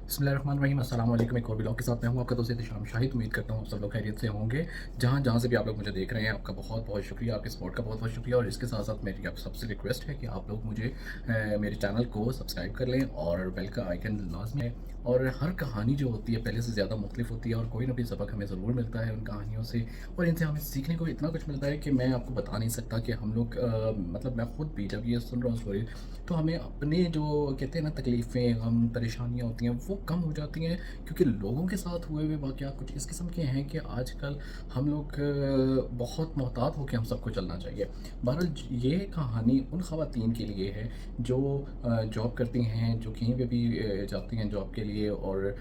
बिस्मिल्लाहिर्रहमानिर्रहीम अस्सलाम वालेकुम। एक और व्लॉग के साथ मैं हूँ आपका दोस्त एहतिशाम शाहिद। उम्मीद करता हूँ आप सब लोग खैरियत से होंगे। जहाँ से भी आप लोग मुझे देख रहे हैं, आपका बहुत बहुत शुक्रिया, आपके सपोर्ट का बहुत बहुत शुक्रिया। और इसके साथ साथ मेरी आप सबसे रिक्वेस्ट है कि आप लोग मुझे मेरे चैनल को सब्सक्राइब कर लें और बेल का आइकन लाजमी है। और हर कहानी जो होती है पहले से ज़्यादा मुख्तलिफ होती है और कोई ना कोई सबक हमें ज़रूर मिलता है उन कहानियों से। और इनसे हमें सीखने को इतना कुछ मिलता है कि मैं आपको बता नहीं सकता कि हम लोग मतलब मैं खुद भी जब ये सुन रहा हूँ स्टोरी, तो हमें अपने जो कहते हैं ना तकलीफ़ें, गम, परेशानियाँ होती हैं वो कम हो जाती हैं। क्योंकि लोगों के साथ हुए हुए वाक़यात कुछ इस किस्म के हैं कि आजकल हम लोग बहुत मोहतात होकर हम सबको चलना चाहिए। बहरहाल ये कहानी उन ख़वातीन के लिए है जो जॉब करती हैं, जो कहीं पे भी जाती हैं जॉब के लिए और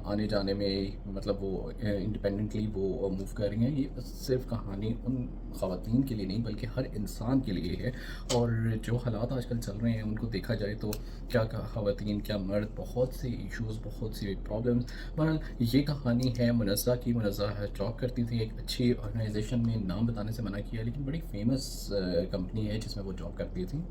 आने जाने में मतलब वो इंडिपेंडेंटली वो मूव कर रही हैं। ये सिर्फ़ कहानी उन ख़वातीन के लिए नहीं बल्कि हर इंसान के लिए है। और जो हालात आजकल चल रहे हैं उनको देखा जाए तो क्या ख़वातीन क्या मर्द, बहुत से इश्यूज़, बहुत सी प्रॉब्लम्स। बहरहाल ये कहानी है मुनज़्ज़ा की। मुनज़्ज़ा जॉब करती थी एक अच्छी ऑर्गेनाइजेशन में, नाम बताने से मना किया, लेकिन बड़ी फेमस कंपनी है जिसमें वो जॉब करती थी।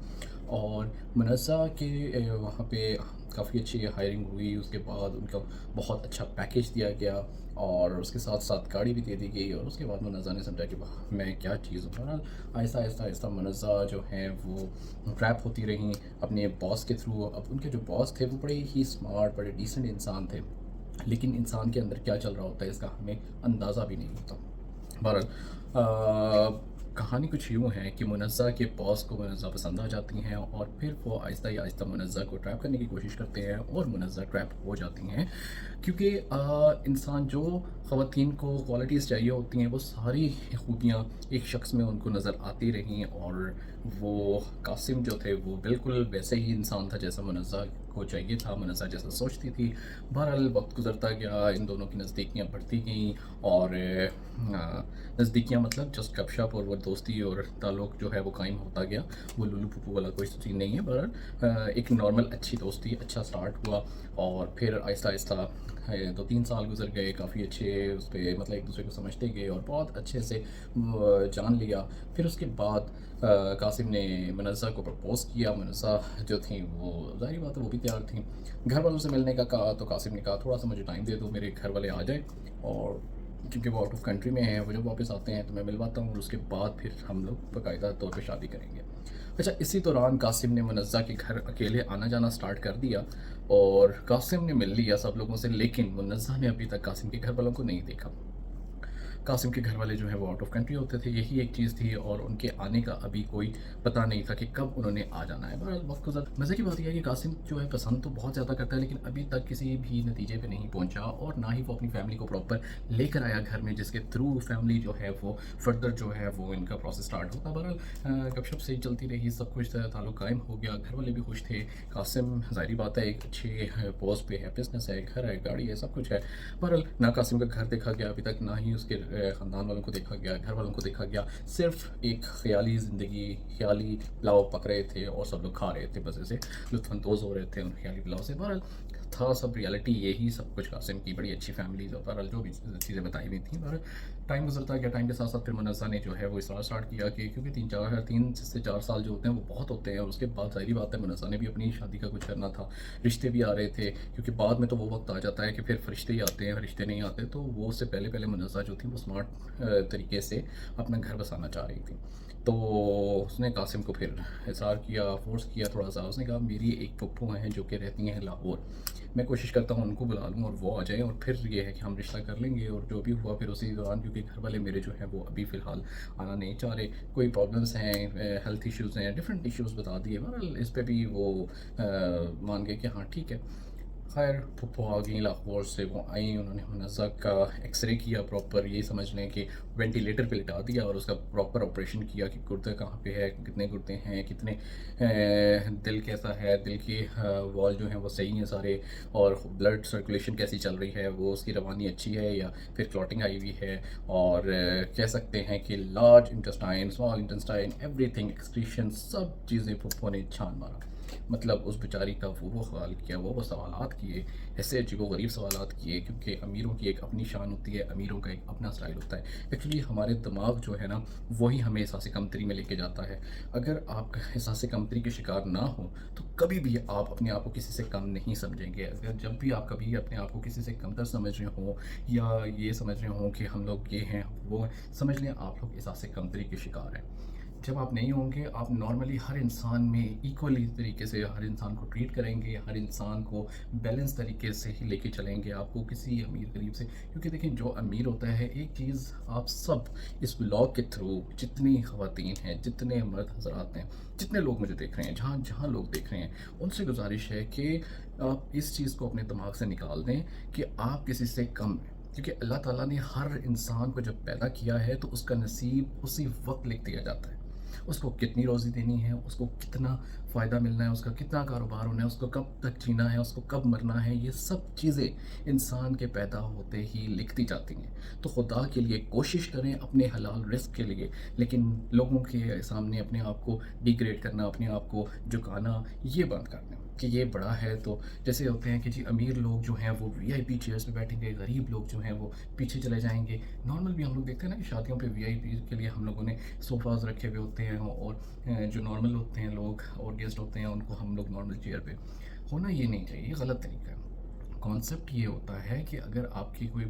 और मुनज़्ज़ा के वहाँ पे काफ़ी अच्छी हायरिंग हुई। उसके बाद उनका बहुत अच्छा पैकेज दिया गया और उसके साथ साथ गाड़ी भी दे दी गई। और उसके बाद मुनज़्ज़ा ने समझा कि वाह मैं क्या चीज़ हूँ। बहरहाल आहिस्ता आहिस्ता आहिस्ता मुनज़्ज़ा जो हैं वो ट्रैप होती रहीं अपने बॉस के थ्रू। अब उनके जो बॉस थे वो बड़े ही स्मार्ट, बड़े डिसेंट इंसान थे, लेकिन इंसान के अंदर क्या चल रहा होता है इसका हमें अंदाज़ा भी नहीं होता। बहरहाल कहानी कुछ यूँ है कि मुनज़्ज़ा के बॉस को मुनज़्ज़ा पसंद आ जाती हैं और फिर वो आहिस्ता ही आहिस्ता मुनज़्ज़ा को ट्रैप करने की कोशिश करते हैं और मुनज़्ज़ा ट्रैप हो जाती हैं। क्योंकि इंसान जो ख़वातीन को क्वालिटीज़ चाहिए होती हैं वो सारी खूबियाँ एक शख्स में उनको नज़र आती रहीं। और वो कासिम जो थे वो बिल्कुल वैसे ही इंसान था जैसा मुनज़्ज़ा को चाहिए था, मुनज़्ज़ा जैसा सोचती थी। बहरहाल वक्त गुज़रता गया, इन दोनों की नज़दीकियाँ बढ़ती गईं और नज़दीकियाँ मतलब जस्ट गपशप और वो दोस्ती और ताल्लुक़ जो है वो कायम होता गया। वो लुल्लू पुप्पू वाला कोई सीन नहीं है। बहरहाल एक नॉर्मल अच्छी दोस्ती, अच्छा स्टार्ट हुआ और फिर आहिस्ता आहिस्ता 2-3 साल गुजर गए, काफ़ी अच्छे उस पे मतलब एक दूसरे को समझते गए और बहुत अच्छे से जान लिया। फिर उसके बाद कासिम ने मुनज़्ज़ा को प्रपोज़ किया। मुनज़्ज़ा जो थी वो ज़ाहिर बात है वो भी तैयार थी। घर वालों से मिलने का कहा तो कासिम ने कहा थोड़ा सा मुझे टाइम दे दो, मेरे घर वाले आ जाए, और क्योंकि वो आउट ऑफ कंट्री में हैं, वो जब वापस आते हैं तो मैं मिलवाता हूँ और उसके बाद फिर हम लोग बाकायदा तौर पे शादी करेंगे। अच्छा, इसी दौरान कासिम ने मुनज़्ज़ा के घर अकेले आना जाना स्टार्ट कर दिया और कासिम ने मिल लिया सब लोगों से, लेकिन मुनज़्ज़ा ने अभी तक कासिम के घर वालों को नहीं देखा। कासिम के घर वाले जो हैं वो आउट ऑफ कंट्री होते थे, यही एक चीज़ थी, और उनके आने का अभी कोई पता नहीं था कि कब उन्होंने आ जाना है। बहरहाल वक्त गुज़र, मज़े की बात यह है कि कासिम जो है पसंद तो बहुत ज़्यादा करता है, लेकिन अभी तक किसी भी नतीजे पे नहीं पहुंचा और ना ही वो अपनी फैमिली को प्रॉपर लेकर आया घर में, जिसके थ्रू फैमिली जो है वो फर्दर जो है वो इनका प्रोसेस स्टार्ट होता। बहरहाल गपशप से ही चलती रही, सब कुछ ताल्लुक़ कायम हो गया, घर वाले भी खुश थे। कासिम ज़ाहिर बात है एक अच्छे पोस्ट पे है, बिज़नेस है, घर है, गाड़ी है, सब कुछ है। बहरहाल ना कासिम का घर देखा गया अभी तक, ना ही उसके ख़ानदान वालों को देखा गया, घर वालों को देखा गया। सिर्फ़ एक ख़याली ज़िंदगी, ख़याली पुलाव पक रहे थे और सब लोग खा रहे थे, बस ऐसे लुत्फ़अंदोज़ हो रहे थे उन ख़याली पुलाव से। बहरहाल था सब रियलिटी यही सब कुछ कासिम की, बड़ी अच्छी फैमिली, बहरहाल जो भी चीज़ें बताई हुई थी। बहरहाल टाइम गुज़रता गया, टाइम के साथ साथ फिर मुनज़्ज़ा ने जो है वो इसरार स्टार्ट किया कि क्योंकि 3 से 4 साल जो होते हैं वो बहुत होते हैं, और उसके बाद ज़ाहिर बात है मुनज़्ज़ा ने भी अपनी शादी का कुछ करना था। रिश्ते भी आ रहे थे, क्योंकि बाद में तो वो वक्त आ जाता है कि फिर फरिश्ते ही आते हैं, रिश्ते नहीं आते। तो वो उससे पहले पहले मुनज़्ज़ा जो थी वो स्मार्ट तरीके से अपना घर बसाना चाह रही थी। तो उसने कासिम को फिर इज़हार किया, फ़ोर्स किया थोड़ा सा। उसने कहा मेरी एक फूफू हैं जो कि रहती हैं लाहौर, मैं कोशिश करता हूँ उनको बुला लूँ और वो आ जाएँ, और फिर ये है कि हम रिश्ता कर लेंगे। और जो भी हुआ फिर उसी दौरान, क्योंकि घर वाले मेरे जो हैं वो अभी फ़िलहाल आना नहीं चाह रहे, कोई प्रॉब्लम्स हैं, हेल्थ इश्यूज़ हैं, डिफरेंट इश्यूज़ बता दिए। बहरहाल इस पे भी वो मान गए कि हाँ ठीक है। खैर फूफो आ गई लाहौर से, वो आई, उन्होंने मुनज़्ज़ा का एक्सरे किया प्रॉपर, ये समझ लें कि वेंटिलेटर पे लिटा दिया और उसका प्रॉपर ऑपरेशन किया कि गुर्दा कहाँ पे है, कितने गुर्दे हैं, कितने दिल कैसा है, दिल की वॉल जो हैं वो सही हैं सारे, और ब्लड सर्कुलेशन कैसी चल रही है, वो उसकी रवानी अच्छी है या फिर क्लॉटिंग आई हुई है। और कह सकते हैं कि large intestine, small intestine, everything, excretion, सब चीज़ें फूफो ने छान मारा। मतलब उस बेचारी का वो ख्याल किया, वो सवालात किए, ऐसे अजीबो-गरीब सवालात किए, क्योंकि अमीरों की एक अपनी शान होती है, अमीरों का एक अपना स्टाइल होता है। एक्चुअली हमारे दिमाग जो है ना, वही हमें एहसास कमतरी में लेके जाता है। अगर आप एहसास कमतरी के शिकार ना हो, तो कभी भी आप अपने आप को किसी से कम नहीं समझेंगे। अगर जब भी आप कभी अपने आप को किसी से कमतर समझ रहे हो या ये समझ रहे हो कि हम लोग ये हैं, वो हैं, समझ लें आप लोग एहसास कमतरी के शिकार हैं। जब आप नहीं होंगे, आप नॉर्मली हर इंसान में इक्वली तरीके से हर इंसान को ट्रीट करेंगे, हर इंसान को बैलेंस तरीके से ही लेके चलेंगे, आपको किसी अमीर गरीब से, क्योंकि देखिए जो अमीर होता है, एक चीज़ आप सब इस ब्लॉग के थ्रू जितनी ख़वातीन हैं, जितने मर्द हज़रात हैं, जितने लोग मुझे देख रहे हैं, जहाँ जहाँ लोग देख रहे हैं, उनसे गुजारिश है कि आप इस चीज़ को अपने दिमाग से निकाल दें कि आप किसी से कम हैं। क्योंकि अल्लाह ताला ने हर इंसान को जब पैदा किया है तो उसका नसीब उसी वक्त लिख दिया जाता है। उसको कितनी रोज़ी देनी है, उसको कितना फ़ायदा मिलना है, उसका कितना कारोबार होना है, उसको कब तक जीना है, उसको कब मरना है, ये सब चीज़ें इंसान के पैदा होते ही लिखती जाती हैं। तो खुदा के लिए कोशिश करें अपने हलाल रिज़्क के लिए, लेकिन लोगों के सामने अपने आप को डिग्रेड करना, अपने आप को झुकाना, ये बंद कर दें कि ये बड़ा है। तो जैसे होते हैं कि जी अमीर लोग जो हैं वो वीआईपी चेयर्स पे बैठेंगे, गरीब लोग जो हैं वो पीछे चले जाएंगे। नॉर्मल भी हम लोग देखते हैं ना कि शादियों पे वीआईपी के लिए हम लोगों ने सोफ़ाज़ रखे हुए होते हैं, और जो नॉर्मल होते हैं लोग और गेस्ट होते हैं उनको हम लोग नॉर्मल चेयर पे। होना ये नहीं चाहिए, ये गलत तरीका है। कॉन्सेप्ट ये होता है कि अगर आपकी कोई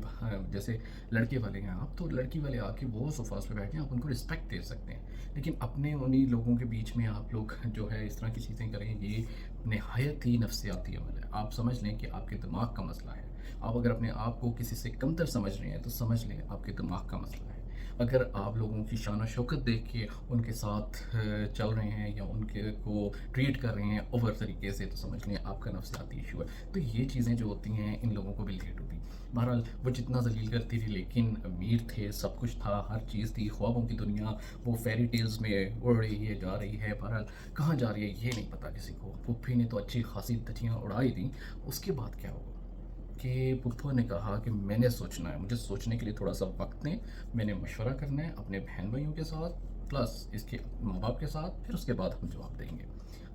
जैसे लड़के वाले हैं आप, तो लड़की वाले आके वो सोफ़ास पे बैठे हैं, आप उनको रिस्पेक्ट दे सकते हैं। लेकिन अपने उन्हीं लोगों के बीच में आप लोग जो है इस तरह की चीज़ें करें, ये नहायत ही नफ्सियाती अमल है। आप समझ लें कि आपके दिमाग का मसला है। आप अगर अपने आप को किसी से कमतर समझ रहे हैं तो समझ लें आपके दिमाग का मसला है। अगर आप लोगों की शान शौकत देख के उनके साथ चल रहे हैं या उनके को ट्रीट कर रहे हैं ओवर तरीके से, तो समझ लें आपका नफ्सियाती इशू है। तो ये चीज़ें जो होती हैं इन लोगों को भी रिलेट होती। बहरहाल वो जितना ज़लील करती थी लेकिन अमीर थे, सब कुछ था, हर चीज़ थी, ख्वाबों की दुनिया वो फेरी टेल्स में उड़ रही है, जा रही है। बहरहाल कहाँ जा रही है ये नहीं पता किसी को। पुप्पी ने तो अच्छी खासी धज्जियाँ उड़ाई थी, उसके बाद क्या होगा कि पुप्पो ने कहा कि मैंने सोचना है, मुझे सोचने के लिए थोड़ा सा वक्त दें, मैंने मशवरा करना है अपने बहन भाइयों के साथ प्लस इसके माँ बाप के साथ, फिर उसके बाद हम जवाब देंगे।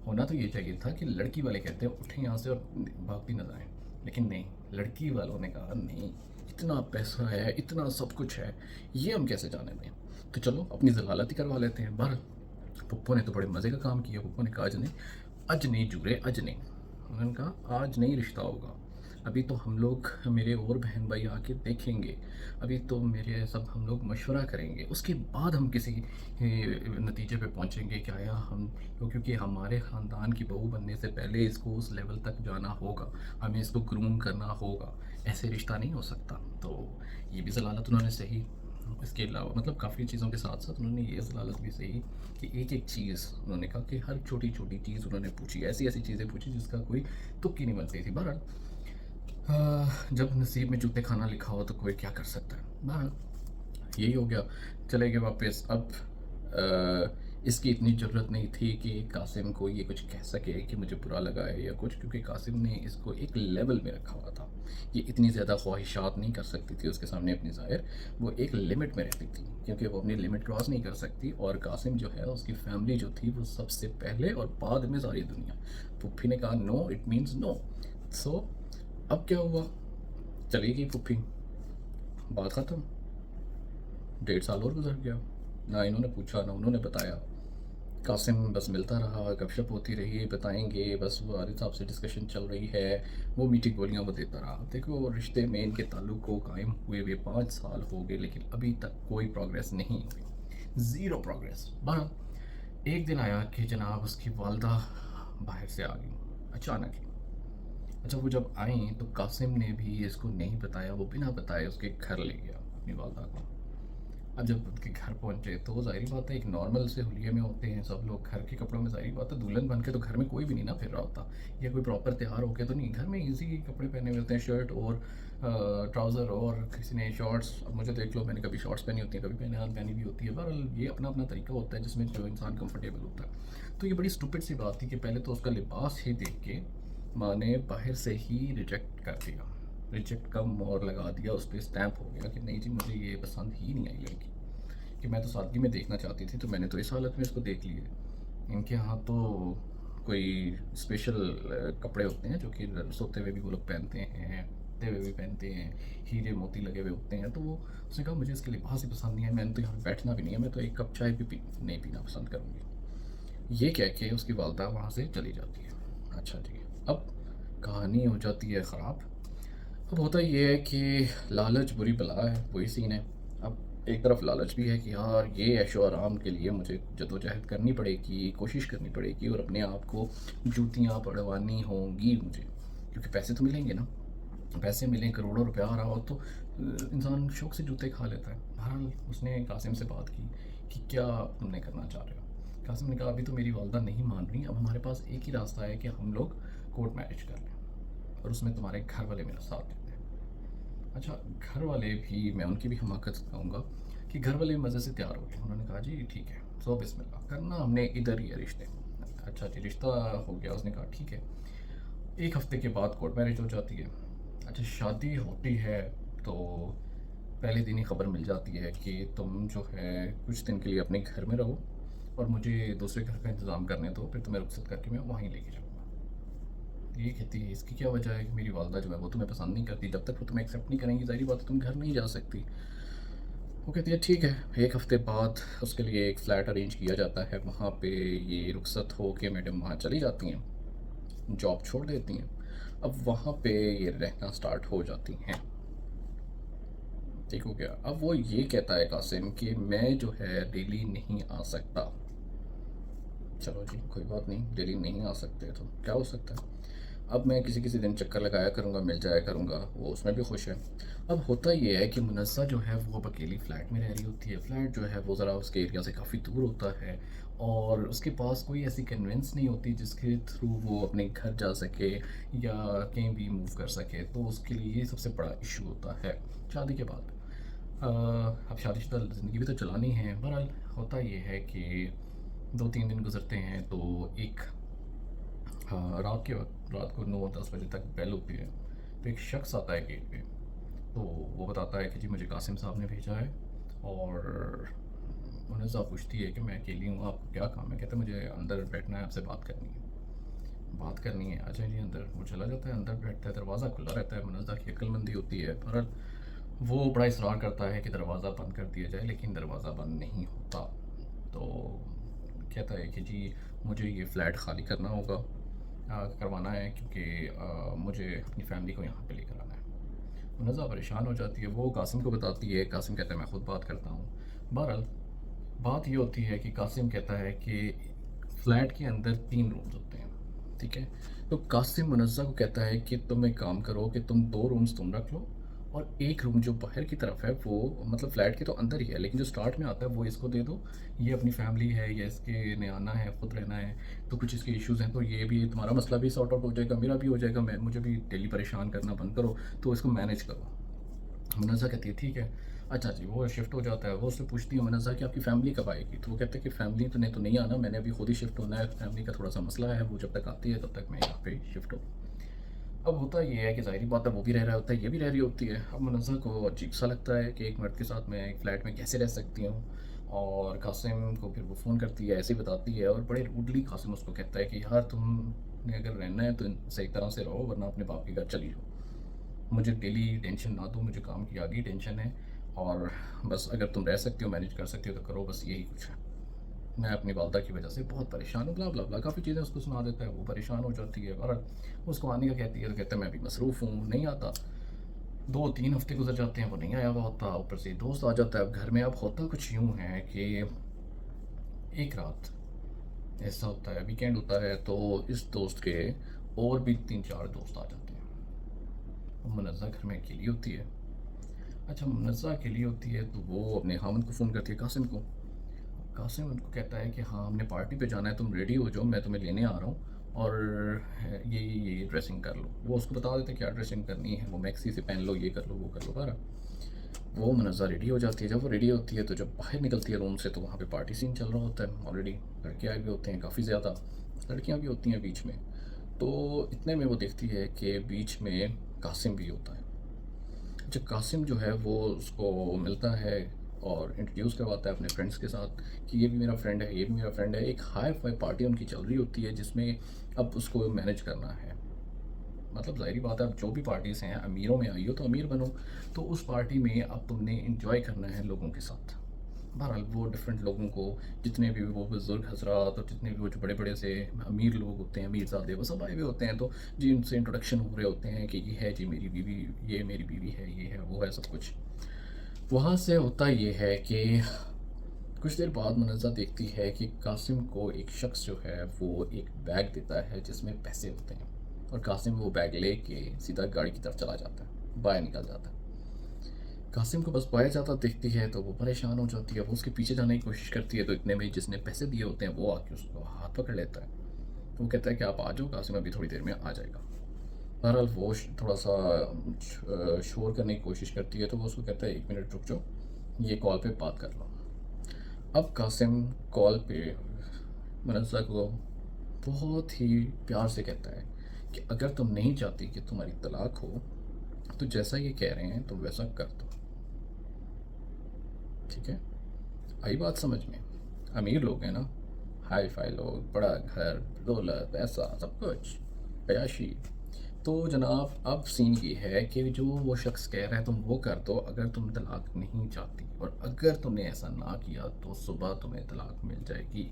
होना तो ये चाहिए था कि लड़की वाले कहते हैं उठें यहाँ से और भागती न जाएं, लेकिन नहीं, लड़की वालों ने कहा नहीं, इतना पैसा है, इतना सब कुछ है, ये हम कैसे जाने दें, तो चलो अपनी ज़लालत ही करवा लेते हैं। बहर पुप्पो ने तो बड़े मज़े का काम किया। पुप्पो ने कहा अज नहीं जुड़े अज नहीं। उन्होंने कहा आज नहीं रिश्ता होगा, अभी तो हम लोग मेरे और बहन भाई आके देखेंगे, अभी तो मेरे सब हम लोग मशवरा करेंगे, उसके बाद हम किसी नतीजे पे पहुंचेंगे क्या, या हम क्योंकि हमारे ख़ानदान की बहू बनने से पहले इसको उस लेवल तक जाना होगा, हमें इसको ग्रूम करना होगा, ऐसे रिश्ता नहीं हो सकता। तो ये भी ज़लालत उन्होंने सही। इसके अलावा मतलब काफ़ी चीज़ों के साथ साथ उन्होंने ये ज़लालत भी सही कि एक एक चीज़ उन्होंने कहा कि हर छोटी छोटी चीज़ उन्होंने पूछी, ऐसी ऐसी चीज़ें पूछी जिसका कोई तुक्की नहीं बनती थी। बहरहाल जब नसीब में जूते खाना लिखा हो तो कोई क्या कर सकता है। बहरहाल यही हो गया, चले गए वापस। अब इसकी इतनी ज़रूरत नहीं थी कि कासिम को ये कुछ कह सके कि मुझे बुरा लगा है या कुछ, क्योंकि कासिम ने इसको एक लेवल में रखा हुआ था। ये इतनी ज़्यादा ख्वाहिशात नहीं कर सकती थी उसके सामने अपनी ज़ाहिर, वो एक लिमिट में रहती थी क्योंकि वो अपनी लिमिट क्रॉस नहीं कर सकती। और कासिम जो है उसकी फैमिली जो थी वो सबसे पहले और बाद में सारी दुनिया। पुप्पी ने कहा नो इट मीन्स नो। सो अब क्या हुआ, चली गई पुप्पी, बात ख़त्म। 1.5 साल और गुजर गया, ना इन्होंने पूछा ना उन्होंने बताया। कासिम बस मिलता रहा, गपशप होती रही, बताएंगे बस, वो वालिद साहब से डिस्कशन चल रही है, वो मीठी गोलियां वो देता रहा। देखो रिश्ते में इनके ताल्लुक़ को कायम हुए हुए 5 साल हो गए लेकिन अभी तक कोई प्रोग्रेस नहीं हुई, ज़ीरो प्रोग्रेस। बहरहाल एक दिन आया कि जनाब उसकी वालदा बाहर से आ गई अचानक ही। अच्छा वो जब आई तो कासिम ने भी इसको नहीं बताया, वो बिना बताए उसके घर ले गया अपनी वालदा को। अब जब उसके घर पहुंचे तो ज़ाहिर बात है एक नॉर्मल से हुलिये में होते हैं सब लोग, घर के कपड़ों में, ज़ाहिर बात है दुल्हन बन के तो घर में कोई भी नहीं ना फिर रहा होता, या कोई प्रॉपर त्यौहार हो के तो नहीं, घर में इजी कपड़े पहने हुए होते हैं, शर्ट और ट्राउज़र और किसी ने शॉर्ट्स। अब मुझे देख लो, मैंने कभी शॉर्ट्स पहनी होती है, कभी पहनी भी होती है। बहरहाल ये अपना अपना तरीका होता है जिसमें जो इंसान कंफर्टेबल होता है। तो ये बड़ी स्टूपिड सी बात थी कि पहले तो उसका लिबास ही देख के माँ ने बाहर से ही रिजेक्ट कर दिया, रिजेक्ट कम और लगा दिया, उस पर स्टैम्प हो गया कि नहीं जी मुझे ये पसंद ही नहीं आई लड़की, कि मैं तो सादगी में देखना चाहती थी तो मैंने तो इस हालत में इसको देख लिया। इनके यहाँ तो कोई स्पेशल कपड़े होते हैं जो कि सोते हुए भी वो लोग पहनते हैं, ते हुए भी पहनते हैं, हीरे मोती लगे हुए होते हैं। तो वो उसने कहा मुझे इसके लिबास ही पसंद नहीं है, मैंने तो यहाँ पे बैठना भी नहीं है, मैं तो एक कप चाय भी नहीं पीना पसंद करूँगी। ये कह के उसकी वालदा वहाँ से चली जाती है। अच्छा जी, अब कहानी हो जाती है ख़राब। अब होता ये है कि लालच बुरी बला है, वही सीन है। अब एक तरफ लालच भी है कि यार ये ऐशो आराम के लिए मुझे जद्दोजहद करनी पड़ेगी, कोशिश करनी पड़ेगी और अपने आप को जूतियाँ पड़वानी होंगी मुझे, क्योंकि पैसे तो मिलेंगे ना। पैसे मिलें, करोड़ों रुपया आ रहा हो तो इंसान शौक से जूते खा लेता है। बहरहाल उसने कासिम से बात की कि क्या तुमने करना चाह रहे हो। कासिम ने कहा अभी तो मेरी वालदा नहीं मान रही, अब हमारे पास एक ही रास्ता है कि हम लोग कोर्ट मैरिज कर लें और उसमें तुम्हारे घर वाले मेरा साथ देते हैं। अच्छा, घर वाले भी, मैं उनकी भी हमाकत कहूँगा कि घर वाले मज़े से तैयार हो गए। उन्होंने कहा जी ठीक है, सो बिस्मिल्लाह करना हमने इधर ही है रिश्ते। अच्छा जी, रिश्ता हो गया। उसने कहा ठीक है। एक हफ्ते के बाद कोर्ट मैरिज हो जाती है। अच्छा, शादी होती है तो पहले दिन ही खबर मिल जाती है कि तुम जो है कुछ दिन के लिए अपने घर में रहो और मुझे दूसरे घर का इंतज़ाम करने दो, फिर तुम्हें रुखसत करके मैं वहीं लेके जाऊँगा। ये कहती है इसकी क्या वजह है कि मेरी वालदा जो है वो तुम्हें पसंद नहीं करती, जब तक वो तुम्हें एक्सेप्ट नहीं करेंगी ज़ाहिर बात है तुम घर नहीं जा सकती। वो कहती है ठीक है। एक हफ्ते बाद उसके लिए एक फ़्लैट अरेंज किया जाता है, वहाँ पे ये रुखसत हो के मैडम वहाँ चली जाती हैं, जॉब छोड़ देती हैं। अब वहाँ पे ये रहना स्टार्ट हो जाती हैं। ठीक हो गया। अब वो ये कहता है कासिम कि मैं जो है डेली नहीं आ सकता। चलो जी, कोई बात नहीं, डेली नहीं आ सकते तो क्या हो सकता है। अब मैं किसी किसी दिन चक्कर लगाया करूँगा, मिल जाया करूँगा, वो उसमें भी खुश है। अब होता ये है कि मुनस्सा जो है वो अब अकेली फ़्लैट में रह रही होती है। फ़्लैट जो है वो ज़रा उसके एरिया से काफ़ी दूर होता है और उसके पास कोई ऐसी कन्वेंस नहीं होती जिसके थ्रू वो अपने घर जा सके या कहीं भी मूव कर सके, तो उसके लिए ये सबसे बड़ा इशू होता है शादी के बाद। अब शादीशुदा ज़िंदगी भी तो चलानी है। बहरहाल होता ये है कि 2-3 दिन गुज़रते हैं तो एक रात को 9-10 बजे तक बेल होती है, तो एक शख्स आता है गेट पे। तो वो बताता है कि जी मुझे कासिम साहब ने भेजा है और उन्हें साहब पूछती है कि मैं अकेली हूँ, आपको क्या काम है। कहते हैं मुझे अंदर बैठना है, आपसे बात करनी है। बात करनी है, अच्छा जी अंदर। वो चला जाता है, अंदर बैठता है, दरवाज़ा खुला रहता है। मुनज़्ज़ा की अक्लमंदी होती है। बहरहाल वो बड़ा इसरार करता है कि दरवाज़ा बंद कर दिया जाए, लेकिन दरवाज़ा बंद नहीं होता। तो कहता है कि जी मुझे ये फ़्लैट ख़ाली करना होगा, करवाना है, क्योंकि मुझे अपनी फ़ैमिली को यहाँ पे लेकर आना है। मुनज़्ज़ा परेशान हो जाती है, वो कासिम को बताती है। कासिम कहता है मैं ख़ुद बात करता हूँ। बहरहाल बात ये होती है कि कासिम कहता है कि फ़्लैट के अंदर 3 रूम्स होते हैं, ठीक है? तो कासिम मुनज़्ज़ा को कहता है कि तुम एक काम करो कि तुम 2 रूम्स तुम रख लो और एक रूम जो बाहर की तरफ है वो मतलब फ़्लैट के तो अंदर ही है, लेकिन जो स्टार्ट में आता है वो इसको दे दो। ये अपनी फ़ैमिली है या इसके ने आना है, ख़ुद रहना है, तो कुछ इसके इश्यूज़ हैं तो ये भी, तुम्हारा मसला भी सॉर्ट आउट हो जाएगा, मेरा भी हो जाएगा, मैं मुझे भी डेली परेशान करना बंद करो, तो इसको मैनेज करो। मुनज़्ज़ा कहती है ठीक है। अच्छा जी, वो शिफ्ट हो जाता है। वो उससे पूछती है मुनज़्ज़ा कि आपकी फ़ैमिली कब आएगी? तो वो कहते हैं कि फ़ैमिली तो ने तो नहीं आना, मैंने अभी खुद ही शिफ्ट होना है, फ़ैमिली का थोड़ा-सा मसला है, वो जब तक आती है तब तक मैं यहाँ पे शिफ्ट हूँ। अब होता ये है कि ज़ाहिर-सी बात है वो भी रह रहा होता है, ये भी रह रही होती है। अब मुनज़्ज़ा को अजीब-सा लगता है कि एक मर्द के साथ मैं एक फ़्लैट में कैसे रह सकती हूँ, और कासिम को फिर वो फ़ोन करती है, ऐसे ही बताती है और बड़े रूडली कासिम उसको कहता है कि यार तुमने अगर रहना है तो सही तरह से रहो, वरना अपने बाप के घर चली जाओ। मुझे डेली टेंशन ना दो, मुझे काम की आगे टेंशन है और बस अगर तुम रह सकती हो, मैनेज कर सकती हो तो करो, बस यही कुछ है। मैं अपनी वालदा की वजह से बहुत परेशान हूँ, ब्ला ब्ला ब्ला, काफ़ी चीज़ें उसको सुना देता है, वो परेशान हो जाती है और उसको आने का कहती है तो कहता है मैं भी मसरूफ़ हूँ, नहीं आता। 2-3 हफ्ते गुजर जाते हैं, वो नहीं आया हुआ होता, ऊपर से दोस्त आ जाता है अब घर में। अब होता कुछ यूँ है कि एक रात ऐसा होता है, वीकेंड होता है, तो इस दोस्त के और भी 3-4 दोस्त आ जाते हैं। अब मुनज़्ज़ा घर में अकेली होती है। अच्छा, मुनज़्ज़ा अकेली होती है तो वो अपने ख़ावंद को फ़ोन करती है, कासिम को। कासिम उनको कहता है कि हाँ हमने पार्टी पे जाना है, तुम रेडी हो जाओ, मैं तुम्हें लेने आ रहा हूँ और ये ड्रेसिंग कर लो। वो उसको बता देते हैं क्या ड्रेसिंग करनी है, वो मैक्सी से पहन लो, ये कर लो, वो कर लो। बारह वो मुनज़्ज़ा रेडी हो जाती है। जब वो रेडी होती है तो जब बाहर निकलती है रूम से तो वहाँ पे पार्टी सीन चल रहा होता है ऑलरेडी। लड़के आए भी होते हैं काफ़ी ज़्यादा, लड़कियाँ भी होती हैं बीच में। तो इतने में वो देखती है कि बीच में कासिम भी होता है। अच्छा, कासिम जो है वो उसको मिलता है और इंट्रोड्यूस करवाता है अपने फ्रेंड्स के साथ कि ये भी मेरा फ्रेंड है, ये भी मेरा फ्रेंड है। एक हाई फाई पार्टी उनकी चल रही होती है जिसमें अब उसको मैनेज करना है। मतलब ज़ाहिर बात है, अब जो भी पार्टीज़ हैं, अमीरों में आई हो तो अमीर बनो, तो उस पार्टी में अब तुमने इंजॉय करना है लोगों के साथ। बहरहाल वो डिफरेंट लोगों को, जितने भी वो बुज़ुर्ग हज़रात और जितने भी वो जो बड़े-बड़े से अमीर लोग होते हैं, अमीरज़ादे, वो सब आए हुए होते हैं, तो जी उनसे इंट्रोडक्शन हो रहे होते हैं कि ये है जी मेरी बीवी, ये मेरी बीवी है, ये है, वो है, सब कुछ। वहाँ से होता ये है कि कुछ देर बाद मुनज़्ज़ा देखती है कि कासिम को एक शख्स जो है वो एक बैग देता है जिसमें पैसे होते हैं, और कासिम वो बैग लेके सीधा गाड़ी की तरफ चला जाता है, बाहर निकल जाता है। कासिम को बस बाहर जाता देखती है तो वो परेशान हो जाती है, वो उसके पीछे जाने की कोशिश करती है, तो इतने में जिसने पैसे दिए होते हैं वो आके उसको हाथ पकड़ लेता है। तो वो कहता है कि आप आ जाओ, कासिम अभी थोड़ी देर में आ जाएगा। बहरहाल वो थोड़ा सा शोर करने की कोशिश करती है, तो वो उसको कहता है 1 मिनट रुक जाओ, ये कॉल पे बात कर लो। अब कासिम कॉल पे मुनज़्ज़ा को बहुत ही प्यार से कहता है कि अगर तुम नहीं चाहती कि तुम्हारी तलाक हो, तो जैसा ये कह रहे हैं तुम वैसा कर दो, ठीक है? आई बात समझ में? अमीर लोग हैं ना, हाई फाई लोग, बड़ा घर, दौलत, पैसा, सब कुछ, अय्याशी। तो जनाब अब सीन ये है कि जो वो शख्स कह रहा है तुम वो कर दो अगर तुम तलाक नहीं चाहती, और अगर तुमने ऐसा ना किया तो सुबह तुम्हें तलाक मिल जाएगी।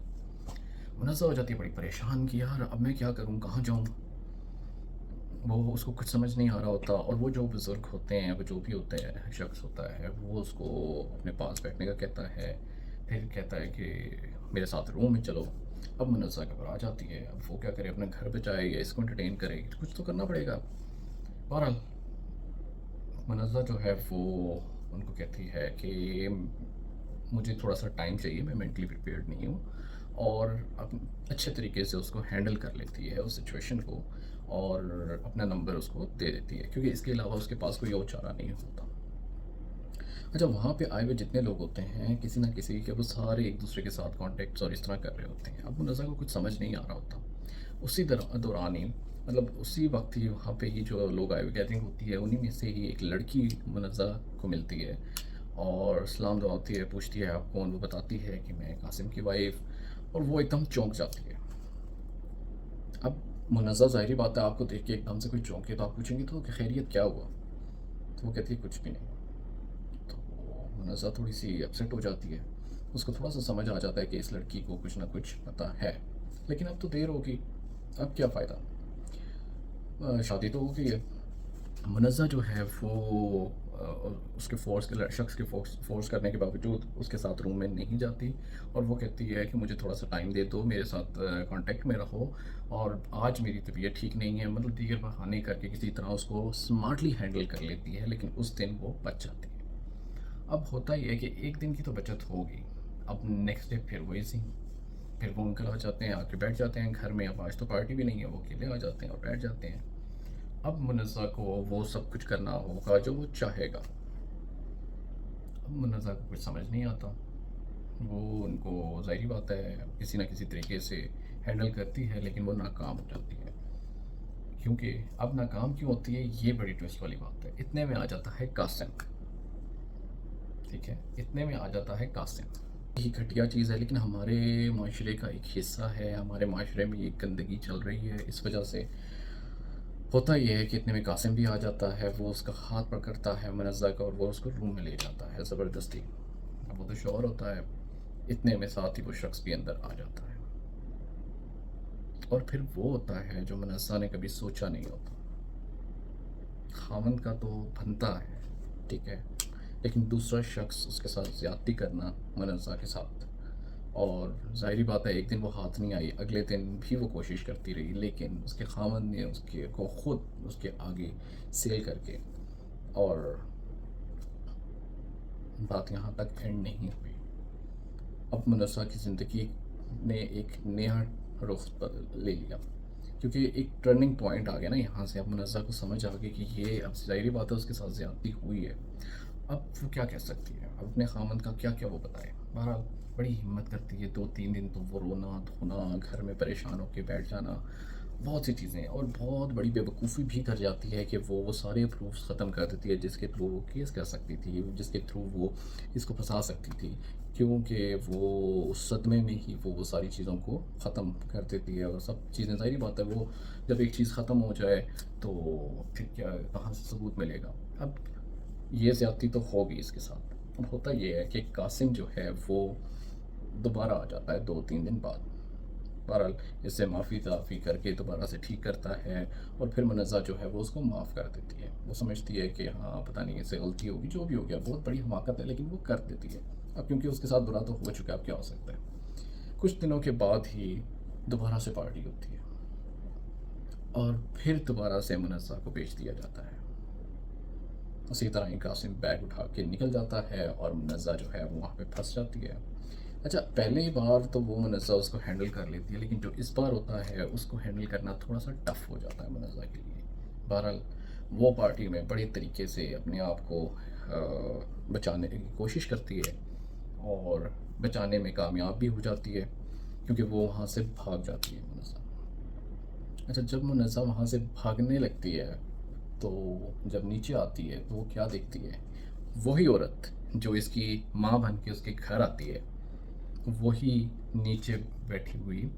मुनज़्ज़ा हो जाती है बड़ी परेशान कि यार अब मैं क्या करूँ, कहाँ जाऊँ? वो उसको कुछ समझ नहीं आ रहा होता, और वो जो बुज़ुर्ग होते हैं, वो जो भी होते हैं शख्स होता है, वो उसको अपने पास बैठने का कहता है, फिर कहता है कि मेरे साथ रूम में चलो। अब मुनज़्ज़ा घबरा जाती है, अब वो क्या करे, अपने घर पे जाए या इसको एंटरटेन करे, कुछ तो करना पड़ेगा। बहरहाल मुनज़्ज़ा जो है वो उनको कहती है कि मुझे थोड़ा सा टाइम चाहिए, मैं मेंटली प्रिपेयर्ड नहीं हूँ, और अच्छे तरीके से उसको हैंडल कर लेती है उस सिचुएशन को, और अपना नंबर उसको दे देती है, क्योंकि इसके अलावा उसके पास कोई और चारा नहीं होता। अच्छा, वहाँ पे आए हुए जितने लोग होते हैं, किसी ना किसी के वो सारे एक दूसरे के साथ कॉन्टेक्ट्स और इस तरह कर रहे होते हैं। अब मुनज़्ज़ा को कुछ समझ नहीं आ रहा होता। उसी दौरान ही, मतलब उसी वक्त ही वहाँ पे ही जो लोग आए हुए गैदरिंग होती है, उन्हीं में से ही एक लड़की मुनज़्ज़ा को मिलती है और सलाम दुआ होती है, पूछती है आप कौन, वो बताती है कि मैं कासिम की वाइफ, और वो एकदम चौंक जाती है। अब मुनज़्ज़ा ज़ाहिर बात है, आपको देख के एकदम से कोई चौंके तो आप पूछेंगे तो कि खैरियत क्या हुआ? तो वो कहती है कुछ भी नहीं। तो मुनज़्ज़ा थोड़ी सी अपसेट हो जाती है, उसको थोड़ा सा समझ आ जाता है कि इस लड़की को कुछ ना कुछ पता है, लेकिन अब तो देर होगी, अब क्या फ़ायदा, शादी तो हो गई है। मुनज़्ज़ा जो है वो उसके शख्स के फ़ोर्स करने के बावजूद उसके साथ रूम में नहीं जाती, और वो कहती है कि मुझे थोड़ा सा टाइम दे दो, मेरे साथ कांटेक्ट में रहो, और आज मेरी तबीयत ठीक नहीं है, मतलब दीगर बहाने करके किसी तरह उसको स्मार्टली हैंडल कर लेती है, लेकिन उस दिन वो बच जाती है। अब होता ये है कि एक दिन की तो बचत होगी, अब नेक्स्ट डे फिर वही सीन, फिर वो अंकल आ जाते हैं, आके बैठ जाते हैं घर में, अब आज तो पार्टी भी नहीं है, वो अकेले आ जाते हैं और बैठ जाते हैं। अब मुनज़्ज़ा को वो सब कुछ करना होगा जो वो चाहेगा। अब मुनज़्ज़ा को कुछ समझ नहीं आता, वो उनको ज़ाहिर बात है किसी न किसी तरीके से हैंडल करती है, लेकिन वो नाकाम हो जाती है। क्योंकि अब नाकाम क्यों होती है, ये बड़ी ट्विस्ट वाली बात है। इतने में आ जाता है कासिम, ठीक है, इतने में आ जाता है कासिम। ये घटिया चीज़ है, लेकिन हमारे माशरे का एक हिस्सा है, हमारे माशरे में ये गंदगी चल रही है, इस वजह से होता ये है कि इतने में कासिम भी आ जाता है, वो उसका हाथ पकड़ता है मुनज़्ज़ा का, और वो उसको रूम में ले जाता है ज़बरदस्ती। अब वो तो शौहर होता है, इतने में साथ ही वो शख्स भी अंदर आ जाता है, और फिर वो होता है जो मुनज़्ज़ा ने कभी सोचा नहीं होता। खामन का तो बनता है, ठीक है, लेकिन दूसरा शख्स उसके साथ ज़्यादती करना मुनज़्ज़ा के साथ, और ज़ाहिर बात है एक दिन वो हाथ नहीं आई, अगले दिन भी वो कोशिश करती रही, लेकिन उसके खामन ने उसके को ख़ुद उसके आगे सेल करके, और बात यहाँ तक एंड नहीं हुई। अब मुनज़्ज़ा की ज़िंदगी ने एक नया रुख ले लिया, क्योंकि एक टर्निंग पॉइंट आ गया ना यहाँ से। अब मुनज़्ज़ा को समझ आ गई कि ये अब ज़ाहिर बात है उसके साथ ज़्यादती हुई है, अब वो क्या कह सकती है, अब अपने खामन का क्या क्या वो बताए। बहरहाल बड़ी हिम्मत करती है, 2-3 दिन तो वो रोना धोना, घर में परेशान होकर बैठ जाना, बहुत सी चीज़ें, और बहुत बड़ी बेवकूफ़ी भी कर जाती है कि वो सारे प्रूफ्स ख़त्म कर देती है जिसके थ्रू वो केस कर सकती थी, जिसके थ्रू वो इसको फंसा सकती थी, क्योंकि वो उस सदमे में ही वो सारी चीज़ों को ख़त्म कर देती है, और सब चीज़ें ज़ाहिर बात है, वो जब एक चीज़ ख़त्म हो जाए तो फिर क्या, कहाँ से सबूत मिलेगा। अब ये ज़्यादती तो होगी इसके साथ, अब होता ये है कि कासिम जो है वो दोबारा आ जाता है 2-3 दिन बाद। बहरहाल इससे माफ़ी-ताफ़ी करके दोबारा से ठीक करता है और फिर मुनज़्ज़ा जो है वो उसको माफ़ कर देती है। वो समझती है कि हाँ, पता नहीं इससे गलती होगी, जो भी हो गया, बहुत बड़ी हमाकत है लेकिन वो कर देती है। अब क्योंकि उसके साथ बुरा तो हो चुका है, अब क्या हो सकता है। कुछ दिनों के बाद ही दोबारा से पार्टी होती है और फिर दोबारा से मुनज़्ज़ा को बेच दिया जाता है। उसी तरह ही कासिम बैग उठा के निकल जाता है और मुनज़्ज़ा जो है वो वहाँ पे फँस जाती है। अच्छा, पहली बार तो वो मुनज़्ज़ा उसको हैंडल कर लेती है, लेकिन जो इस बार होता है उसको हैंडल करना थोड़ा-सा टफ़ हो जाता है मुनज़्ज़ा के लिए। बहरहाल वो पार्टी में बड़े तरीके से अपने आप को बचाने की कोशिश करती है और बचाने में कामयाब भी हो जाती है, क्योंकि वो वहाँ से भाग जाती है मुनज़्ज़ा। अच्छा, जब मुनज़्ज़ा वहाँ से भागने लगती है, तो जब नीचे आती है तो वो क्या देखती है? वही औरत जो इसकी माँ बन के उसके घर आती है, वही नीचे बैठी हुई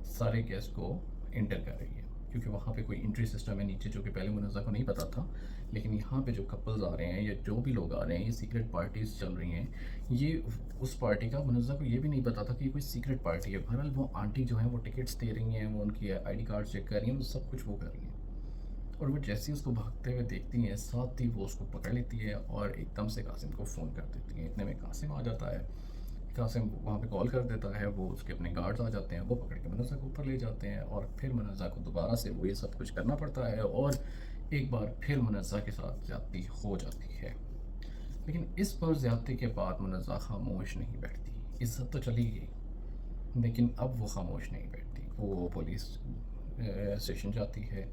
सारे गेस्ट को एंटर कर रही है, क्योंकि वहाँ पे कोई एंट्री सिस्टम है नीचे, जो कि पहले मुनज़्ज़ा को नहीं पता था। लेकिन यहाँ पे जो कपल्स आ रहे हैं या जो भी लोग आ रहे हैं, ये सीक्रेट पार्टीज़ चल रही हैं। ये उस पार्टी का मुनज़्ज़ा को ये भी नहीं पता था कि ये कोई सीक्रेट पार्टी है। बहरहाल वो आंटी जो हैं वो टिकट्स दे रही हैं, वो उनकी आईडी कार्ड चेक कर रही हैं, वो सब कुछ वो कर रही हैं। और वो जैसे ही उसको भागते हुए देखती हैं, साथ ही वो उसको पकड़ लेती है और एकदम से कासिम को फ़ोन कर देती हैं। इतने में कासिम आ जाता है। कासिम वहाँ पे कॉल कर देता है, वो उसके अपने गार्ड्स आ जाते हैं, वो पकड़ के मुनज़्ज़ा को ऊपर ले जाते हैं और फिर मुनज़्ज़ा को दोबारा से वो ये सब कुछ करना पड़ता है और एक बार फिर मुनज़्ज़ा के साथ ज़्यादती हो जाती है। लेकिन इस बार ज़्यादती के बाद मुनज़्ज़ा खामोश नहीं बैठती। इज़्ज़त तो चली गई, लेकिन अब वो खामोश नहीं बैठती। वो पुलिस स्टेशन जाती है।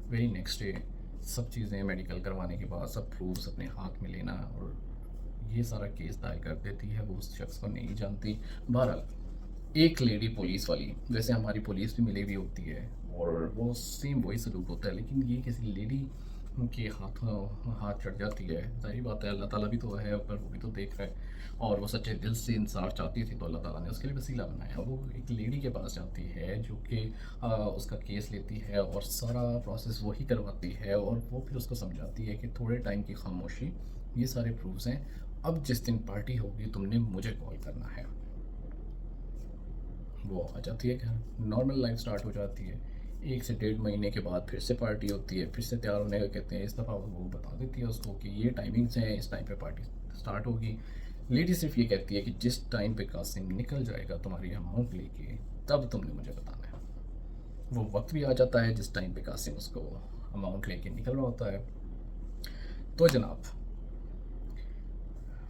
वेरी नेक्स्ट डे सब चीज़ें मेडिकल करवाने के बाद सब प्रूफ्स अपने हाथ में लेना और ये सारा केस दायर कर देती है। वो उस शख्स को नहीं जानती। बहरहाल एक लेडी पुलिस वाली, वैसे हमारी पुलिस भी मिली हुई होती है और वो सेम वही सलूक होता है, लेकिन ये किसी लेडी के हाथों हाथ चढ़ जाती है। ज़ाहिर बात है, अल्लाह ताला भी तो है ऊपर, वो भी तो देख रहा है और वो सच्चे दिल से इंसाफ चाहती थी, तो अल्लाह ताला ने उसके लिए वसीला बनाया। वो एक लेडी के पास जाती है जो कि उसका केस लेती है और सारा प्रोसेस वही करवाती है और वो फिर उसको समझाती है कि थोड़े टाइम की खामोशी, ये सारे प्रूफ्स हैं, अब जिस दिन पार्टी होगी तुमने मुझे कॉल करना है। वो आ जाती है घर, नॉर्मल लाइफ स्टार्ट हो जाती है। 1 से डेढ़ महीने के बाद फिर से पार्टी होती है, फिर से तैयार होने का कहते हैं। इस दफ़ा वो बता देती है उसको कि ये टाइमिंग्स हैं, इस टाइम पे पार्टी स्टार्ट होगी। लेडी सिर्फ ये कहती है कि जिस टाइम पे कासिम निकल जाएगा तुम्हारी अमाउंट लेके, तब तुमने मुझे बताना है। वो वक्त भी आ जाता है जिस टाइम पे कासिम उसको अमाउंट लेके निकल रहा होता है। तो जनाब,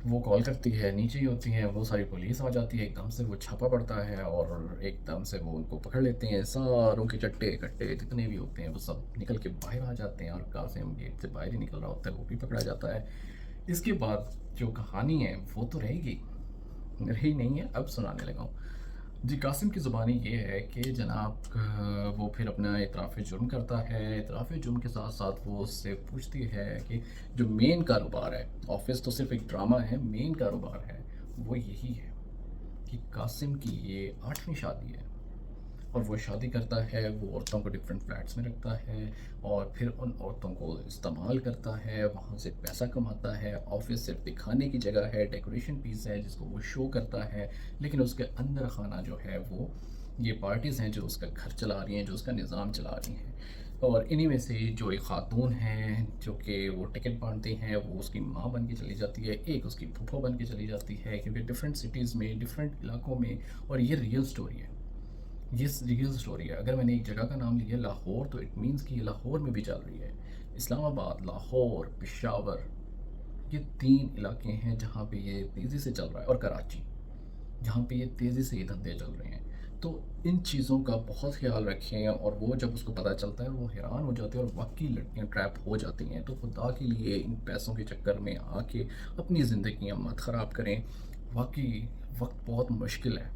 वो कॉल करती है, नीचे ही होती हैं, वो सारी पुलिस आ जाती है, एकदम से वो छापा पड़ता है और एकदम से वो उनको पकड़ लेते हैं। सारों के चट्टे कट्टे जितने भी होते हैं वो सब निकल के बाहर आ जाते हैं और कासिम गेट से बाहर ही निकल रहा होता है, वो भी पकड़ा जाता है। इसके बाद जो कहानी है वो तो रहेगी, रही नहीं है, अब सुनाने लगा हूँ। जी, कासिम की ज़ुबानी ये है कि जनाब वो फिर अपना इतराफ़ जुर्म करता है। इतराफ़ जुर्म के साथ साथ वो उससे पूछती है कि जो मेन कारोबार है, ऑफ़िस तो सिर्फ़ एक ड्रामा है, मेन कारोबार है वो यही है कि कासिम की ये 8वीं शादी है और वो शादी करता है, वो औरतों को डिफरेंट फ्लैट्स में रखता है और फिर उन औरतों को इस्तेमाल करता है, वहाँ से पैसा कमाता है। ऑफ़िस सिर्फ दिखाने की जगह है, डेकोरेशन पीस है जिसको वो शो करता है, लेकिन उसके अंदर खाना जो है वो ये पार्टीज़ हैं जो उसका घर चला रही हैं, जो उसका निज़ाम चला रही हैं। और इन्हीं में से जो एक ख़ातून हैं जो कि वो टिकट बाँटती हैं, वो उसकी माँ बन के चली जाती है, एक उसकी फूफा बन के चली जाती है, क्योंकि डिफरेंट सिटीज़ में, डिफरेंट इलाकों में। और ये रियल स्टोरी है, ये रियल स्टोरी है। अगर मैंने एक जगह का नाम लिया लाहौर, तो इट मीन्स कि ये लाहौर में भी चल रही है। इस्लामाबाद, लाहौर, पेशावर, ये 3 इलाके हैं जहाँ पे ये तेज़ी से चल रहा है, और कराची, जहाँ पे ये तेज़ी से ये धंधे चल रहे हैं। तो इन चीज़ों का बहुत ख़्याल रखें। और वो जब उसको पता चलता है वो हैरान हो जाती है और वाक़ई लड़कियाँ ट्रैप हो जाती हैं। तो खुदा के लिए इन पैसों के चक्कर में आके अपनी ज़िंदगियाँ मत ख़राब करें। वाक़ई वक्त बहुत मुश्किल है,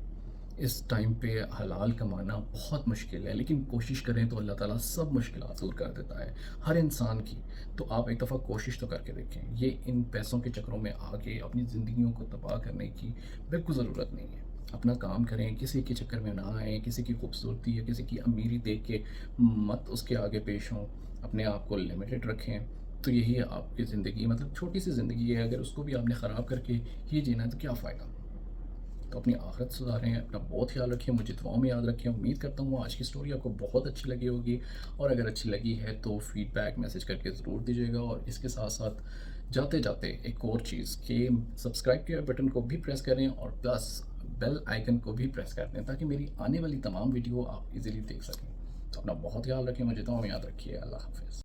इस टाइम पे हलाल कमाना बहुत मुश्किल है, लेकिन कोशिश करें तो अल्लाह ताला सब मुश्किलात दूर कर देता है हर इंसान की। तो आप एक दफ़ा कोशिश तो करके देखें। ये इन पैसों के चक्करों में आके अपनी ज़िंदगियों को तबाह करने की बिल्कुल ज़रूरत नहीं है। अपना काम करें, किसी के चक्कर में ना आएँ, किसी की खूबसूरती या किसी की अमीरी देख के मत उसके आगे पेश हों। अपने आप को लिमिटेड रखें تو یہی ہے آپ کی ज़िंदगी मतलब छोटी सी ज़िंदगी है, अगर उसको भी आपने ख़राब करके ही जीना है तो क्या फ़ायदा। तो अपनी आखिरत सुधारें, अपना बहुत ख्याल रखें, मुझे दुआओं में याद रखें। उम्मीद करता हूँ आज की स्टोरी आपको बहुत अच्छी लगी होगी, और अगर अच्छी लगी है तो फीडबैक मैसेज करके ज़रूर दीजिएगा। और इसके साथ साथ जाते जाते एक और चीज़ कि सब्सक्राइब के बटन को भी प्रेस करें, और प्लस बेल आइकन को भी प्रेस कर दें, ताकि मेरी आने वाली तमाम वीडियो आप इजीली देख सकें। तो अपना बहुत ख्याल रखें, मुझे दुआओं में याद रखिए। अल्लाह हाफ़िज़।